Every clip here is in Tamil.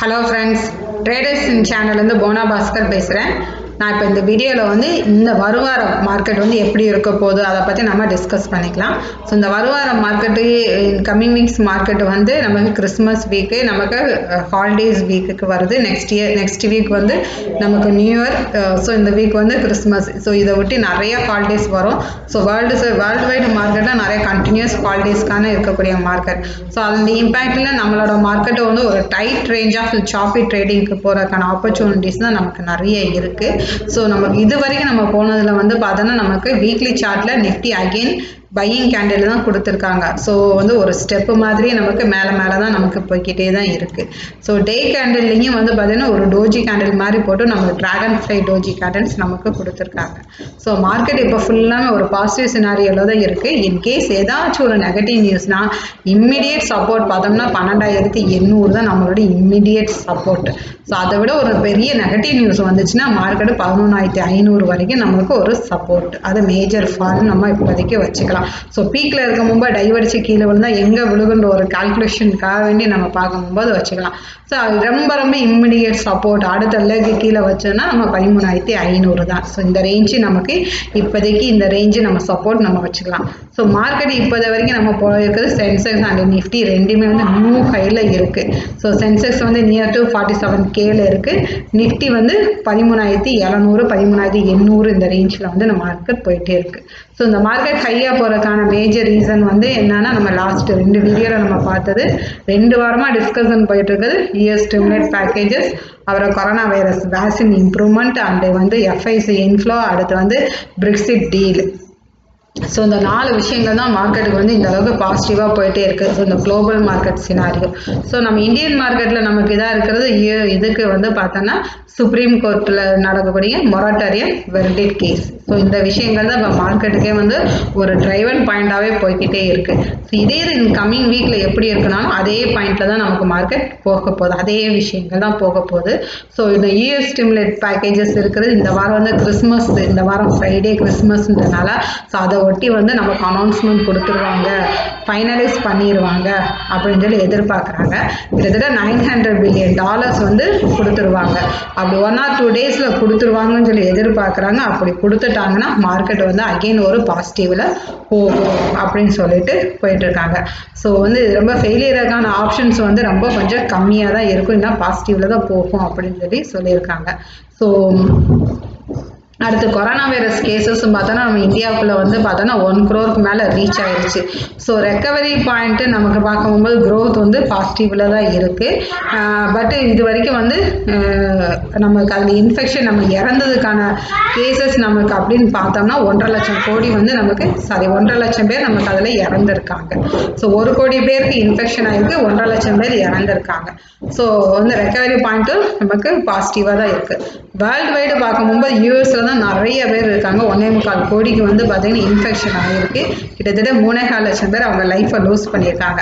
ஹலோ ஃப்ரெண்ட்ஸ், ட்ரேடர்ஸ் இன் சேனல்லேருந்து போனா பாஸ்கர் பேசுகிறேன். நான் இப்போ இந்த வீடியோவில் வந்து இந்த வருவார மார்க்கெட் வந்து எப்படி இருக்க போகுது அதை பற்றி நம்ம டிஸ்கஸ் பண்ணிக்கலாம். ஸோ இந்த வருவார மார்க்கெட்டு கம்மிங் வீக்ஸ் மார்க்கெட் வந்து நமக்கு கிறிஸ்மஸ் வீக்கு, நமக்கு ஹாலிடேஸ் வீக்குக்கு வருது. நெக்ஸ்ட் வீக் வந்து நமக்கு நியூ இயர். ஸோ இந்த வீக் வந்து கிறிஸ்மஸ். ஸோ இதை ஒட்டி நிறைய ஹாலிடேஸ் வரும். ஸோ வேர்ல்டு வைடு மார்க்கெட்டில் நிறைய கண்டினியூஸ் ஹாலிடேஸ்க்கான இருக்கக்கூடிய மார்க்கெட். ஸோ அந்த இம்பேக்டில் நம்மளோட மார்க்கெட்டை வந்து ஒரு டைட் ரேஞ்ச் ஆஃப் சாப்பி ட்ரேடிங்க்கு போகிறதுக்கான ஆப்பர்ச்சுனிட்டிஸ் தான் நமக்கு நிறைய இருக்குது. ஸோ நமக்கு இது வரைக்கும் நம்ம போனதில் வந்து பார்த்தோன்னா நமக்கு வீக்லி சார்ட்டில் நிஃப்டி அகெயின் பையிங் கேண்டில் தான் கொடுத்துருக்காங்க. ஸோ வந்து ஒரு ஸ்டெப்பு மாதிரி நமக்கு மேலே தான் நமக்கு போய்கிட்டே தான் இருக்குது. ஸோ டே கேண்டில்லையும் வந்து பார்த்தீங்கன்னா ஒரு டோஜி கேண்டில் மாதிரி போட்டு நமக்கு ட்ராகன் ஃப்ளை டோஜி கேண்டில்ஸ் நமக்கு கொடுத்துருக்காங்க. ஸோ மார்க்கெட் இப்போ ஃபுல்லாமே ஒரு பாசிட்டிவ் சினாரியோவில் தான் இருக்குது. இன்கேஸ் ஏதாச்சும் ஒரு நெகட்டிவ் நியூஸ்னால் இம்மிடியேட் சப்போர்ட் பார்த்தோம்னா 12,800 தான் நம்மளோட இம்மிடியேட் சப்போர்ட். ஸோ அதை விட ஒரு பெரிய நெகட்டிவ் நியூஸ் வந்துச்சுன்னா மார்க்கெட்டு 11,500 வரைக்கும் நம்மளுக்கு ஒரு சப்போர்ட். அது மேஜர் ஃபால் நம்ம இப்போதைக்கு வச்சுக்கலாம். ஸோ பீக்கில் இருக்கும் போது டைவடிச்சு கீழே விழுந்தால் எங்கே விழுகுன்ற ஒரு கால்குலேஷனுக்காக வேண்டி நம்ம பார்க்கும்போது வச்சுக்கலாம். ஸோ அது ரொம்ப இம்மிடியேட் சப்போர்ட் அடுத்த லெக்கு கீழே வச்சோன்னா நம்ம 13,500 தான். ஸோ இந்த ரேஞ்சு நமக்கு இப்போதைக்கு இந்த ரேஞ்சு நம்ம சப்போர்ட் நம்ம வச்சுக்கலாம். ஸோ மார்க்கெட் இப்போதை வரைக்கும் நம்ம போயிருக்கிறது சென்செக்ஸ் அண்ட் நிஃப்டி ரெண்டுமே வந்து நியூ ஹையில் இருக்குது. ஸோ சென்செக்ஸ் வந்து நியர் டு 47Kல இருக்குது. நிஃப்டி வந்து 13,700 13,800 இந்த ரேஞ்சில் வந்து நம்ம மார்க்கெட் போயிட்டே இருக்குது. ஸோ இந்த மார்க்கெட் ஹையாக போகிறதுக்கான மேஜர் ரீசன் வந்து என்னன்னா, நம்ம லாஸ்ட் 2 வீடியோவில் நம்ம பார்த்தது 2 வாரமாக டிஸ்கஷன் போயிட்டு இருக்குது. யூஎஸ் ஸ்டிமுலேட் பேக்கேஜஸ், அப்புறம் corona virus vaccine improvement and வந்து எஃப்ஐசி இன்ஃப்ளோ, அடுத்து வந்து பிரெக்சிட் டீல். ஸோ இந்த 4 விஷயங்கள் தான் மார்க்கெட்டுக்கு வந்து இந்த அளவுக்கு பாசிட்டிவாக போயிட்டே இருக்குது. ஸோ இந்த குளோபல் மார்க்கெட் சினாரியோ. ஸோ நம்ம இந்தியன் மார்க்கெட்டில் நமக்கு இதாக இருக்கிறது இதுக்கு வந்து பார்த்தோன்னா சுப்ரீம் கோர்ட்டில் நடக்கக்கூடிய மொரட்டோரியம் வெர்டிக்ட் கேஸ். ஸோ இந்த விஷயங்கள் தான் இப்போ மார்க்கெட்டுக்கே வந்து ஒரு டிரைவன் பாயிண்டாகவே போய்கிட்டே இருக்குது. ஸோ இதே இது கம்மிங் வீக்கில் எப்படி இருக்குனாலும் அதே பாயிண்டில் தான் நமக்கு மார்க்கெட் போக போகுது. அதே விஷயங்கள் தான் போக போகுது. ஸோ இந்த யூஎஸ் ஸ்டிமுலேட் பேக்கேஜஸ் இருக்கிறது இந்த வாரம் வந்து கிறிஸ்மஸ், இந்த வாரம் ஃப்ரைடே கிறிஸ்மஸ்ன்றனால ஸோ அதை ஒட்டி வந்து நமக்கு அனௌன்ஸ்மெண்ட் கொடுத்துருவாங்க, ஃபைனலைஸ் பண்ணிடுவாங்க அப்படின்னு சொல்லி எதிர்பார்க்குறாங்க. கிட்டத்தட்ட $900 பில்லியன் வந்து கொடுத்துருவாங்க. அப்படி 1 or 2 டேஸில் கொடுத்துருவாங்கன்னு சொல்லி எதிர்பார்க்குறாங்க. அப்படி கொடுத்துட்டாங்கன்னா மார்க்கெட் வந்து அகெயின் ஒரு பாசிட்டிவில் போகும் அப்படின்னு சொல்லிட்டு போயிட்டு இருக்காங்க. ஸோ வந்து ரொம்ப ஃபெயிலியருக்கான ஆப்ஷன்ஸ் வந்து ரொம்ப கொஞ்சம் கம்மியாக தான் இருக்கும், இல்லை பாசிட்டிவில் தான் போகும் அப்படின்னு சொல்லி சொல்லியிருக்காங்க. ஸோ அடுத்து கொரோனா வைரஸ் கேசஸும் பார்த்தோன்னா நம்ம இந்தியாவுக்குள்ளே வந்து பார்த்தோன்னா 1 crore மேலே ரீச் ஆயிடுச்சு. ஸோ ரெக்கவரி பாயிண்ட்டு நமக்கு பார்க்கும்போது க்ரோத் வந்து பாசிட்டிவில் தான் இருக்குது. பட் இது வரைக்கும் வந்து நமக்கு அதில் இன்ஃபெக்ஷன் நம்ம இறந்ததுக்கான கேசஸ் நமக்கு அப்படின்னு பார்த்தோம்னா 1.5 லட்சம் கோடி வந்து நமக்கு 1.5 லட்சம் பேர் நமக்கு அதில் இறந்துருக்காங்க. ஸோ 1 கோடி பேருக்கு இன்ஃபெக்ஷன் ஆகிருக்கு, 1.5 லட்சம் பேர் இறந்துருக்காங்க. ஸோ வந்து ரெக்கவரி பாயிண்ட்டும் நமக்கு பாசிட்டிவாக தான் இருக்குது. வேர்ல்டு வைடு பார்க்கும்போது யூஎஸில் தான் நிறைய பேர் இருக்காங்க. 1.25 கோடிக்கு வந்து பார்த்தீங்கன்னா இன்ஃபெக்ஷன் ஆகிருக்கு. கிட்டத்தட்ட 3.25 லட்சம் பேர் அவங்க லைஃப்பை லூஸ் பண்ணியிருக்காங்க.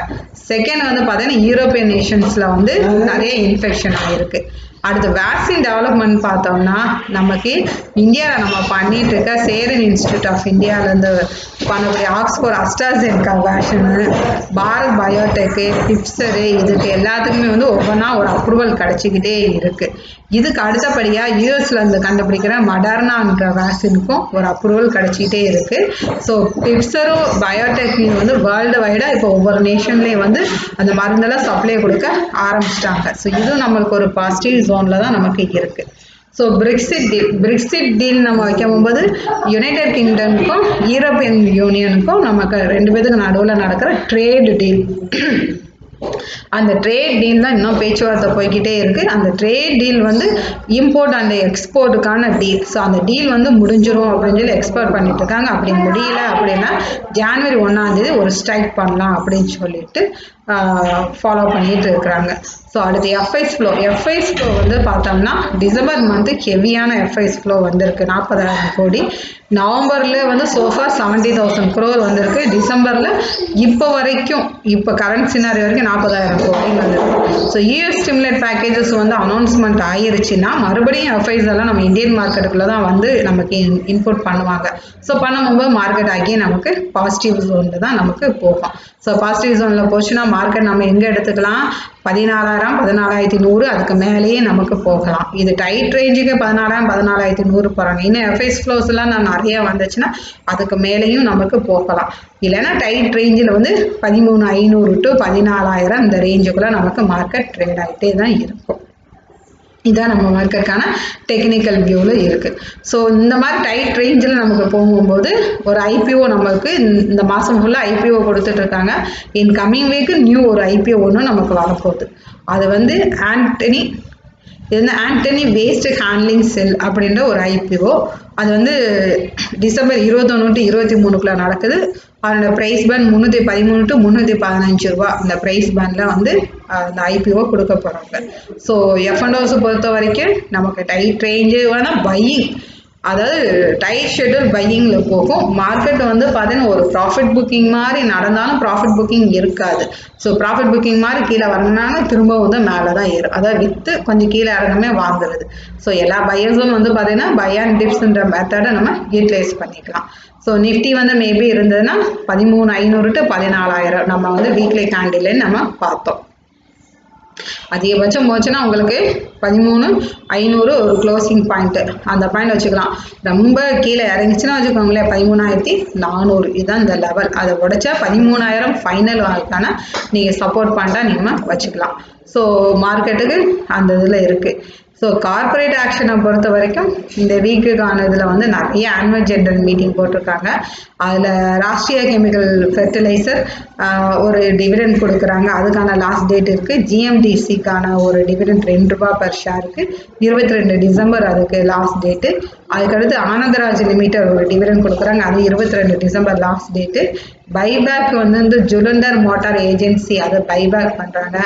செகண்ட் வந்து பார்த்தீங்கன்னா யூரோப்பியன் நேஷன்ஸில் வந்து நிறைய இன்ஃபெக்ஷன் ஆகிருக்கு. அடுத்து வேக்சின் டெவலப்மெண்ட் பார்த்தோம்னா நமக்கு இந்தியாவில் நம்ம பண்ணிட்டு இருக்க சேரன் இன்ஸ்டியூட் ஆஃப் இந்தியாவிலேருந்து பண்ணக்கூடிய Oxford AstraZeneca vaccine, Bharat Biotech, Pfizer, இதுக்கு எல்லாத்துக்குமே வந்து ஒவ்வொன்றா ஒரு அப்ரூவல் கிடச்சிக்கிட்டே இருக்குது. இதுக்கு அடுத்தபடியாக யூஎஸ்லேருந்து கண்டுபிடிக்கிற மடர்னான்ற வேக்சினுக்கும் ஒரு அப்ரூவல் கிடச்சிக்கிட்டே இருக்குது. ஸோ பிப்சரும் பயோடெக்னிக் வந்து வேர்ல்டு வைடாக இப்போ ஒவ்வொரு நேஷன்லேயும் வந்து அந்த மருந்தெல்லாம் சப்ளை கொடுக்க ஆரம்பிச்சிட்டாங்க. ஸோ இதுவும் நம்மளுக்கு ஒரு பாசிட்டிவ் ஜோனில் தான் நமக்கு இருக்குது. ஸோ பிரெக்சிட் டீல் நம்ம வைக்கும்போது யுனைடெட் கிங்டம்க்கும் யூரோப்பியன் யூனியனுக்கும் நமக்கு 2 பேருக்கு நடுவில் நடக்கிற ட்ரேடு டீல். அந்த ட்ரேட் டீல் தான் இன்னும் பேச்சுவார்த்தை போய்கிட்டே இருக்குது. அந்த ட்ரேட் டீல் வந்து இம்போர்ட் அண்ட் எக்ஸ்போர்ட்டுக்கான டீல். ஸோ அந்த டீல் வந்து முடிஞ்சிடும் அப்படின்னு சொல்லி எக்ஸ்போர்ட் பண்ணிட்டு இருக்காங்க. அப்படி முடியல அப்படின்னா ஜனவரி 1 ஒரு ஸ்ட்ரைக் பண்ணலாம் அப்படின்னு சொல்லிட்டு ஃபாலோ பண்ணிட்டு இருக்கிறாங்க. ஸோ அடுத்து எஃப்ஐஸ் ஃப்ளோ வந்து பார்த்தோம்னா டிசம்பர் மந்த்து ஹெவியான எஃப்ஐஸ் ஃப்ளோ வந்திருக்கு 40,000 கோடி. நவம்பரில் வந்து சோஃபார் 70,000 crore வந்திருக்கு. டிசம்பரில் இப்போ வரைக்கும் இப்போ கரண்ட் சினாரி வரைக்கும் 40,000 கோடி வந்திருக்கு. ஸோ யூஎஸ் ஸ்டிமுலேட் பேக்கேஜஸ் வந்து அனௌன்ஸ்மெண்ட் ஆகிருச்சுன்னா மறுபடியும் எஃப்ஐஸ் எல்லாம் நம்ம இந்தியன் மார்க்கெட்டுக்குள்ளே தான் வந்து நமக்கு இன்புட் பண்ணுவாங்க. ஸோ பண்ணும்போது மார்க்கெட் ஆகி நமக்கு பாசிட்டிவ் ஜோனில் தான் நமக்கு போகும். ஸோ பாசிட்டிவ் ஜோனில் போச்சுன்னா மார்க்கெட் நம்ம எங்கே எடுத்துக்கலாம், 14,000 14,100 அதுக்கு மேலேயே நமக்கு போகலாம். இது டைட் ரேஞ்சுக்கு 14,000 14,100 போகிறாங்க. இன்னும் எஃப்ஐஸ் ஃப்ளோஸ்லாம் நான் நிறைய வந்துச்சுன்னா அதுக்கு மேலேயும் நமக்கு போகலாம். இல்லைன்னா டைட் ரேஞ்சில் வந்து 13,500 to 14,000 இந்த ரேஞ்சுக்குள்ளே நமக்கு மார்க்கெட் ட்ரேட் ஆகிட்டே தான் இருக்கும். இதான் நம்ம மார்க்கெட்டுக்கான டெக்னிக்கல் வியூவில் இருக்குது. ஸோ இந்த மாதிரி டைட் ரேஞ்சில் நமக்கு போகும்போது ஒரு ஐபிஓ நமக்கு இந்த மாதம் ஃபுல்லாக ஐபிஓ கொடுத்துட்ருக்காங்க. இன் கம்மிங் வீக்கு நியூ ஒரு ஐபிஓ ஒன்று நமக்கு வரப்போகுது. அது வந்து ஆண்டனி வேஸ்ட் ஹேண்ட்லிங் செல் அப்படின்ற ஒரு ஐபிஓ. அது வந்து டிசம்பர் 21 to 23 நடக்குது. அதோட ப்ரைஸ் பேண்ட் 313 to 315 ரூபா. இந்த ப்ரைஸ் பேண்டில் வந்து இந்த ஐபிஓ கொடுக்க போகிறாங்க. ஸோ எஃப்என்டோஸை பொறுத்த வரைக்கும் நமக்கு டைட் ரேஞ்சு வேணால் பையிங், அதாவது டைட் ஷெட்யூல் பையிங்கில் போகும். மார்க்கெட் வந்து பார்த்தீங்கன்னா ஒரு ப்ராஃபிட் புக்கிங் மாதிரி நடந்தாலும் ப்ராஃபிட் புக்கிங் இருக்காது. ஸோ ப்ராஃபிட் புக்கிங் மாதிரி கீழே வரணும்னாலும் திரும்ப வந்து மேலே தான் ஏறும். அதாவது விற்று கொஞ்சம் கீழே இறங்குமே வாங்குறது. ஸோ எல்லா பையர்ஸும் வந்து பார்த்தீங்கன்னா பை அண்ட் டிப்ஸ்ன்ற மெத்தடை நம்ம யூட்டிலைஸ் பண்ணிக்கலாம். ஸோ நிஃப்டி வந்து மேபி இருந்ததுன்னா 13,500 to 14,000 நம்ம வந்து வீக்லி கேண்டில்னு நம்ம பார்த்தோம். அதிகபட்சம் போச்சுன்னா உங்களுக்கு 13,500 ஒரு க்ளோசிங் பாயிண்ட்டு, அந்த பாயிண்ட் வச்சுக்கலாம். ரொம்ப கீழே இறங்கிச்சுன்னா வச்சுக்கோங்களேன் 13,400 இதுதான் இந்த லெவல். அதை உடைச்சா 13,000 ஃபைனல் வாழ்க்கான நீங்கள் சப்போர்ட் பாயிண்ட்டாக நீங்கள் வச்சுக்கலாம். ஸோ மார்க்கெட்டுக்கு அந்த இதில் இருக்குது. ஸோ கார்பரேட் ஆக்ஷனை பொறுத்த வரைக்கும் இந்த வீக்குக்கான இதில் வந்து நிறைய ஆனுவல் ஜெனரல் மீட்டிங் போட்டிருக்காங்க. அதில் ராஷ்ட்ரிய கெமிக்கல் ஃபெர்டிலைசர் ஒரு டிவிடெண்ட் கொடுக்குறாங்க. அதுக்கான லாஸ்ட் டேட் இருக்குது. ஜிஎம்டிசிக்கான ஒரு டிவிடெண்ட் 2 ரூபா பர் ஷேருக்கு 22 டிசம்பர் அதுக்கு லாஸ்ட் டேட்டு. அதுக்கடுத்து ஆனந்தராஜ் லிமிடெட் ஒரு டிவிடெண்ட் கொடுக்குறாங்க. அது 22 டிசம்பர் லாஸ்ட் டேட்டு. பைபேக் வந்து ஜுலந்தர் மோட்டார் ஏஜென்சி அதை பைபேக் பண்ணுறாங்க.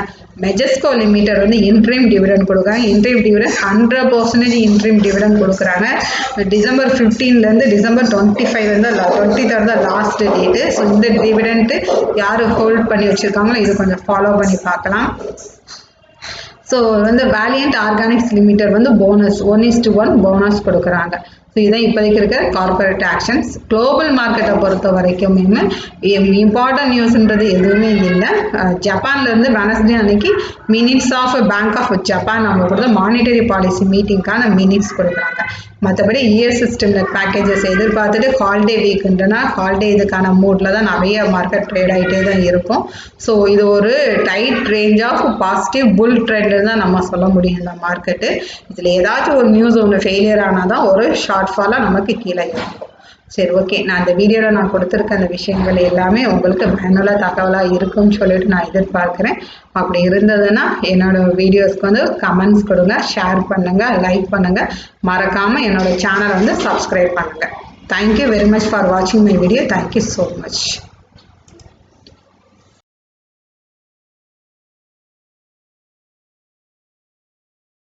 மெஜஸ்கோ லிமிடெட் வந்து இன்ட்ரீம் டிவிடெண்ட் கொடுக்குறாங்க. இன்ட்ரீம் டிவிடெண்ட் 100% இன்ட்ரீம் டிவிடெண்ட் கொடுக்குறாங்க. டிசம்பர் 15லேருந்து டிசம்பர் 25 வந்து 23rd தான் லாஸ்ட் டேட்டு. ஸோ இந்த டிவிடெண்ட்டு யார் ஹோல்ட் பண்ணி வச்சுருக்காங்களோ இது கொஞ்சம் ஃபாலோ பண்ணி பார்க்கலாம். ஸோ வந்து வேலியன்ட் ஆர்கானிக்ஸ் லிமிடெட் வந்து போனஸ் 1:1 போனஸ் கொடுக்குறாங்க. ஸோ இதான் இப்போதைக்கு இருக்கிற கார்பரேட் ஆக்ஷன்ஸ். குளோபல் மார்க்கெட்டை பொறுத்த வரைக்கும் இம்பார்ட்டன்ட் நியூஸ்ன்றது எதுவுமே இல்லை. ஜப்பான்லேருந்து வெனஸ்டே அன்னைக்கு minutes of Bank of Japan அவங்க கொடுத்த மானிட்டரி பாலிசி மீட்டிங்கான மினிட்ஸ் கொடுக்குறாங்க. மற்றபடி இயர் சிஸ்டமில் பேக்கேஜஸ் எதிர்பார்த்துட்டு ஹாலிடே வீக்குன்றனா ஹாலிடே இதுக்கான மூடில் தான் நிறைய மார்க்கெட் ட்ரேட் ஆகிட்டே தான் இருக்கும். ஸோ இது ஒரு tight range of positive bull trend தான் நம்ம சொல்ல முடியும் இந்த மார்க்கெட்டு. இதில் ஏதாச்சும் ஒரு நியூஸ் ஒன்று ஃபெயிலியர் ஆனால் தான் ஒரு ஷார்ட் ஃபாலாக நமக்கு கீழே இருக்கும். சரி, ஓகே. நான் இந்த வீடியோவில் நான் கொடுத்துருக்க அந்த விஷயங்கள் எல்லாமே உங்களுக்கு பயனுள்ள தகவலாக இருக்கும்னு சொல்லிட்டு நான் எதிர்பார்க்குறேன். அப்படி இருந்ததுன்னா என்னோட வீடியோஸ்க்கு வந்து கமெண்ட்ஸ் கொடுங்க, ஷேர் பண்ணுங்கள், லைக் பண்ணுங்கள். மறக்காமல் என்னோட சேனலை வந்து சப்ஸ்கிரைப் பண்ணுங்கள். தேங்க்யூ வெரி மச் ஃபார் வாட்சிங் my video. Thank you so much.